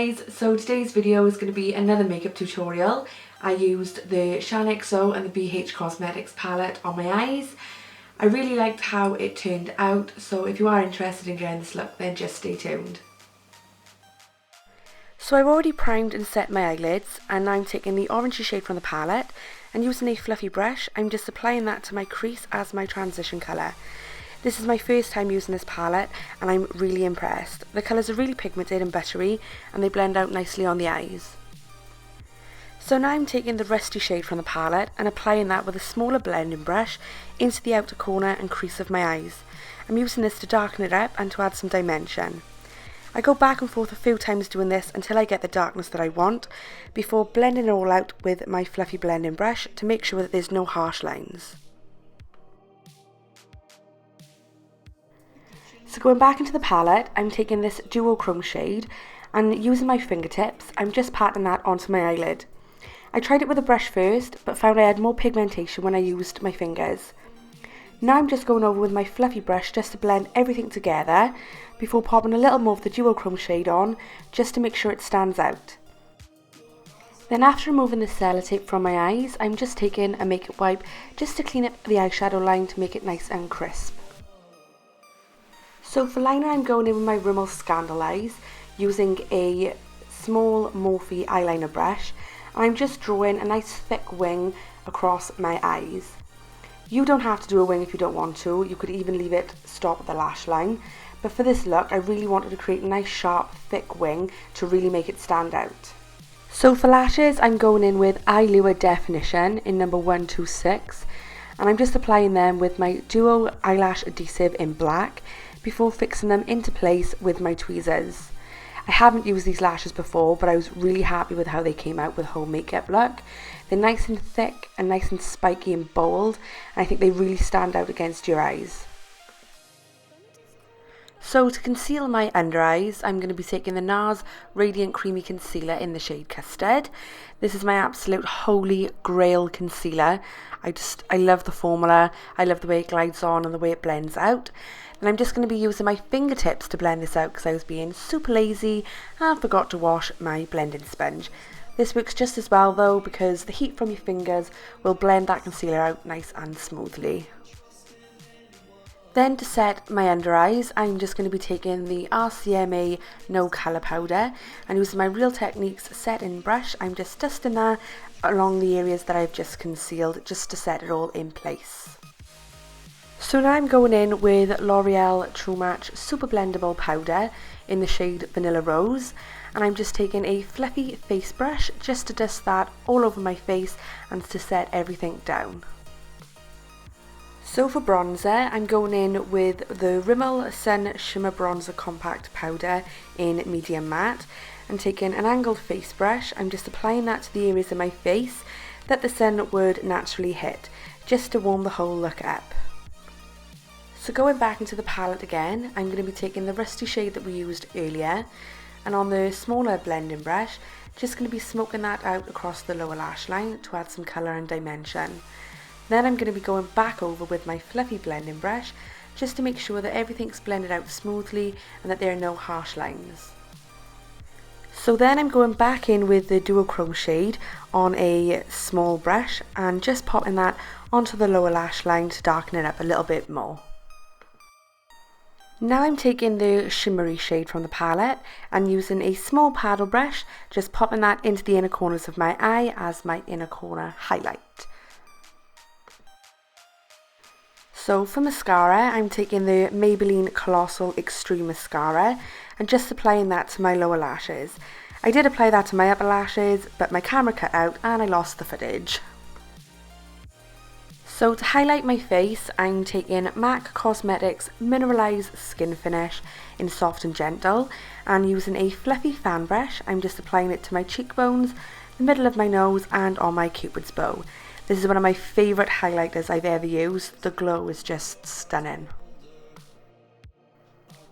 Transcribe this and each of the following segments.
guys, so today's video is going to be another makeup tutorial. I used the Shaaanxo and the BH Cosmetics palette on my eyes. I really liked how it turned out, so if you are interested in getting this look then just stay tuned. So I've already primed and set my eyelids, and now I'm taking the orangey shade from the palette and using a fluffy brush, I'm just applying that to my crease as my transition colour. This is my first time using this palette and I'm really impressed. The colours are really pigmented and buttery and they blend out nicely on the eyes. So now I'm taking the rusty shade from the palette and applying that with a smaller blending brush into the outer corner and crease of my eyes. I'm using this to darken it up and to add some dimension. I go back and forth a few times doing this until I get the darkness that I want, before blending it all out with my fluffy blending brush to make sure that there's no harsh lines. So going back into the palette, I'm taking this duochrome shade and using my fingertips, I'm just patting that onto my eyelid. I tried it with a brush first, but found I had more pigmentation when I used my fingers. Now I'm just going over with my fluffy brush just to blend everything together before popping a little more of the duochrome shade on just to make sure it stands out. Then after removing the sellotape from my eyes, I'm just taking a makeup wipe just to clean up the eyeshadow line to make it nice and crisp. So for liner I'm going in with my Rimmel Scandal Eyes using a small Morphe eyeliner brush, and I'm just drawing a nice thick wing across my eyes. You don't have to do a wing if you don't want to, you could even leave it stop at the lash line, but for this look I really wanted to create a nice sharp thick wing to really make it stand out. So for lashes I'm going in with Eyelure Definition in number 126, and I'm just applying them with my Duo Eyelash Adhesive in black before fixing them into place with my tweezers. I haven't used these lashes before, but I was really happy with how they came out with the whole makeup look. They're nice and thick and nice and spiky and bold, and I think they really stand out against your eyes. So to conceal my under eyes, I'm going to be taking the NARS Radiant Creamy Concealer in the shade Custard. This is my absolute holy grail concealer. I love the formula, I love the way it glides on and the way it blends out. And I'm just going to be using my fingertips to blend this out because I was being super lazy and forgot to wash my blending sponge. This works just as well though because the heat from your fingers will blend that concealer out nice and smoothly. Then to set my under eyes, I'm just going to be taking the RCMA No Colour Powder and using my Real Techniques setting brush, I'm just dusting that along the areas that I've just concealed just to set it all in place. So now I'm going in with Loreal True Match Super Blendable Powder in the shade Vanilla Rose, and I'm just taking a fluffy face brush just to dust that all over my face and to set everything down. So for bronzer, I'm going in with the Rimmel Sun Shimmer Bronzer Compact Powder in Medium Matte, and taking an angled face brush, I'm just applying that to the areas of my face that the sun would naturally hit, just to warm the whole look up. So going back into the palette again, I'm going to be taking the rusty shade that we used earlier, and on the smaller blending brush, just going to be smoking that out across the lower lash line to add some colour and dimension. Then I'm going to be going back over with my fluffy blending brush, just to make sure that everything's blended out smoothly and that there are no harsh lines. So then I'm going back in with the duochrome shade on a small brush and just popping that onto the lower lash line to darken it up a little bit more. Now I'm taking the shimmery shade from the palette and using a small paddle brush, just popping that into the inner corners of my eye as my inner corner highlight. So for mascara, I'm taking the Maybelline Colossal Extreme Mascara and just applying that to my lower lashes. I did apply that to my upper lashes, but my camera cut out and I lost the footage. So to highlight my face, I'm taking MAC Cosmetics Mineralize Skin Finish in Soft and Gentle, and using a fluffy fan brush, I'm just applying it to my cheekbones, the middle of my nose and on my cupid's bow. This is one of my favourite highlighters I've ever used, the glow is just stunning.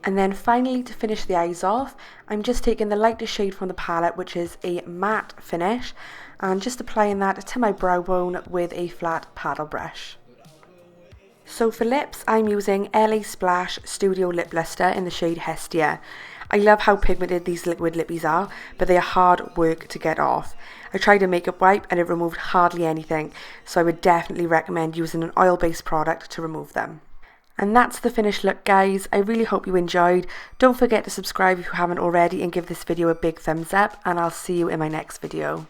And then finally, to finish the eyes off, I'm just taking the lightest shade from the palette, which is a matte finish, and just applying that to my brow bone with a flat paddle brush. So for lips, I'm using LA Splash Studio Lip Lustre in the shade Hestia. I love how pigmented these liquid lippies are, but they are hard work to get off. I tried a makeup wipe and it removed hardly anything, so I would definitely recommend using an oil-based product to remove them. And that's the finished look, guys. I really hope you enjoyed. Don't forget to subscribe if you haven't already and give this video a big thumbs up, and I'll see you in my next video.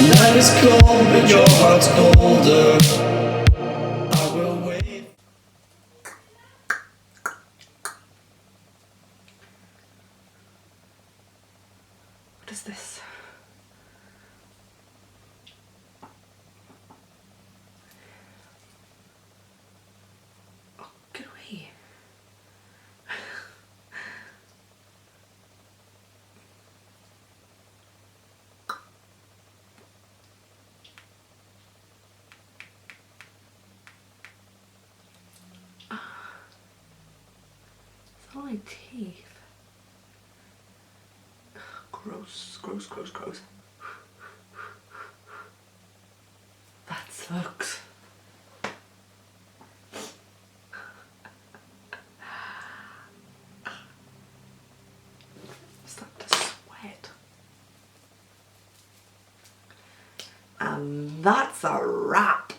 Night is cold, but your heart's colder. I will wait. What is this? Oh, get away. It's all my teeth. Gross, gross, gross, gross. That sucks. Start to sweat. And that's a wrap.